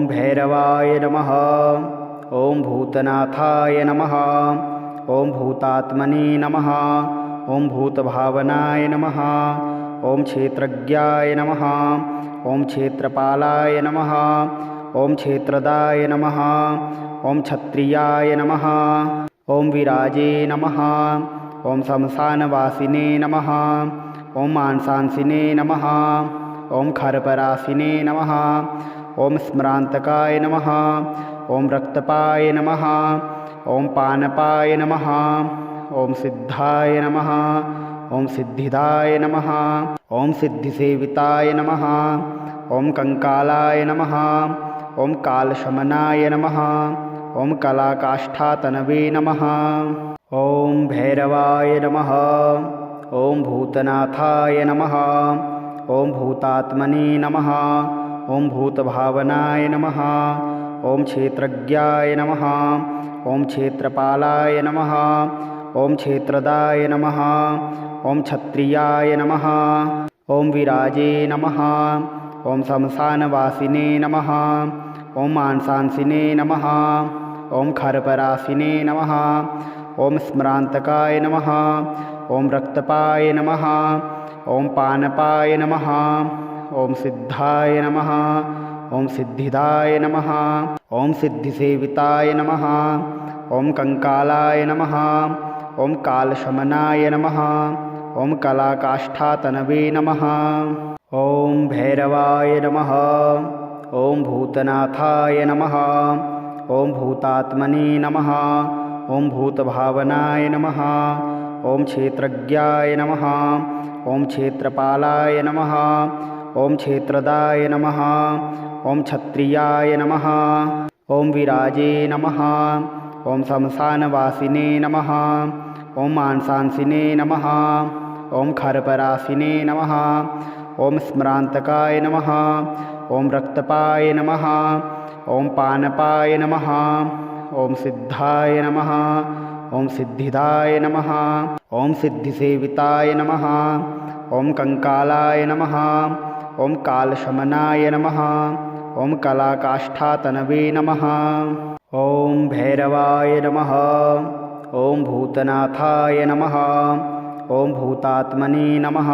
भैरवाय नमः। ॐ भूतनाथाय नमः। ॐ भूतात्मने नमः। ॐ भूतभावनाय नमः। ॐ क्षेत्रज्ञाय नमः। ॐ क्षेत्रपालाय नमः। ॐ क्षेत्रदाय नमः। ॐ क्षत्रियाय नमः। ॐ विराजे नमः। ॐ शमशानवासिने नमः। ॐ मांसांसिने नमः। ॐ खरपराशिने नमः। ॐ स्मरान्तकाय नमः। ॐ रक्तपाय नमः। ॐ पानपाय नमः। ॐ सिद्धाय नमः। ॐ सिद्धिदाय नमः। ॐ सिद्धिसेविताय नमः। ॐ कंकालाय नमः। ॐ कालशमनाय नमः। ॐ कलाकाष्ठातनवे नमः। ॐ भैरवाय नमः। ॐ भूतनाथाय नमः। ॐ भूतात्मने नमः। ॐ भूतभावनाय नमः। ॐ क्षेत्रज्ञाय नमः। ॐ क्षेत्रपालाय नमः। ॐ क्षेत्रदाय नमः। ॐ क्षत्रियाय नमः। ॐ विराजे नमः। ॐ शमशानवासिने नमः। ॐ मांसांसिने नमः। ॐ खरपराशिने नमः। ॐ स्मरान्तकाय नमः। ॐ रक्तपाय नमः। ॐ पानपाय नमः। ॐ सिद्धाय नमः। ॐ सिद्धिदाय नमः। ॐ सिद्धिसेविताय नमः। ॐ कंकालाय नमः। ॐ कालशमनाय नमः। ॐ कलाकाष्ठातनवे नमः। ॐ भैरवाय नमः। ॐ भूतनाथाय नमः। ॐ भूतात्मने नमः। ॐ भूतभावनाय नमः। ॐ क्षेत्रज्ञाय नमः। ॐ क्षेत्रपालाय नमः। ॐ क्षेत्रदाय नमः। ॐ क्षत्रियाय नमः। ॐ विराजे नमः। ॐ शमशानवासिने नमः। ॐ मांसांसिने नमः। ॐ खरपराशिने नमः। ॐ स्मरान्तकाय नमः। ॐ रक्तपाय नमः। ॐ पानपाय नमः। ॐ सिद्धाय नमः। ॐ सिद्धिदाय नमः। ॐ सिद्धिसेविताय नमः। ॐ कंकालाय नमः। ॐ कालशमनाय नमः। ॐ कलाकाष्ठातनवे नमः। ॐ भैरवाय नमः। ॐ भूतनाथाय नमः। ॐ भूतात्मने नमः।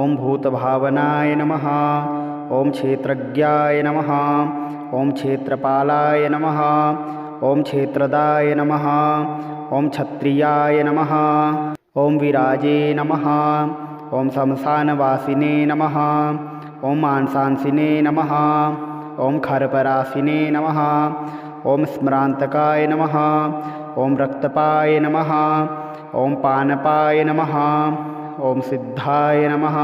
ॐ भूतभावनाय नमः। ॐ क्षेत्रज्ञाय नमः। ॐ क्षेत्रपालाय नमः। ॐ क्षेत्रदाय नमः। ॐ क्षत्रियाय नमः। ॐ विराजे नमः। ॐ शमशानवासिने नमः। ॐ मांसांसिने नमः। ॐ खरपराशिने नमः। ॐ स्मरान्तकाय नमः। ॐ रक्तपाय नमः। ॐ पानपाय नमः। ॐ सिद्धाय नमः।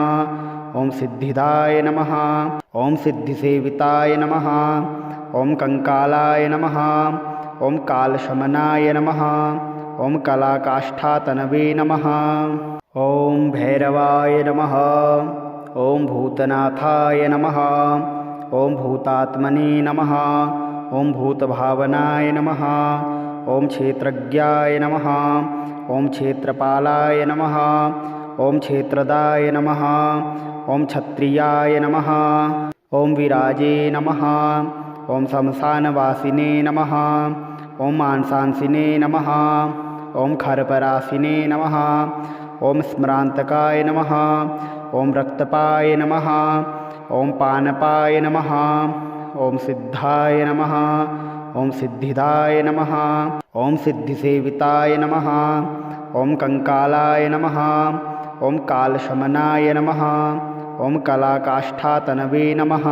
ॐ सिद्धिदाय नमः। ॐ सिद्धिसेविताय नमः। ॐ कंकालाय नमः। ॐ कालशमनाय नमः। ॐ कलाकाष्ठातनवे नमः। ॐ भैरवाय नमः। ॐ भूतनाथाय नमः। ॐ भूतात्मने नमः। ॐ भूतभावनाय नमः। ॐ क्षेत्रज्ञाय नमः। ॐ क्षेत्रपालाय नमः। ॐ क्षेत्रदाय नमः। ॐ क्षत्रियाय नमः। ॐ विराजे नमः। ॐ शमशानवासिने नमः। ॐ मांसांसिने नमः। ॐ खरपराशिने नमः। ॐ स्मरान्तकाय नमः। ॐ रक्तपाय नमः। ॐ पानपाय नमः। ॐ सिद्धाय नमः। ॐ सिद्धिदाय नमः। ॐ सिद्धिसेविताय नमः। ॐ कंकालाय नमः। ॐ कालशमनाय नमः। ॐ कलाकाष्ठातनवे नमः।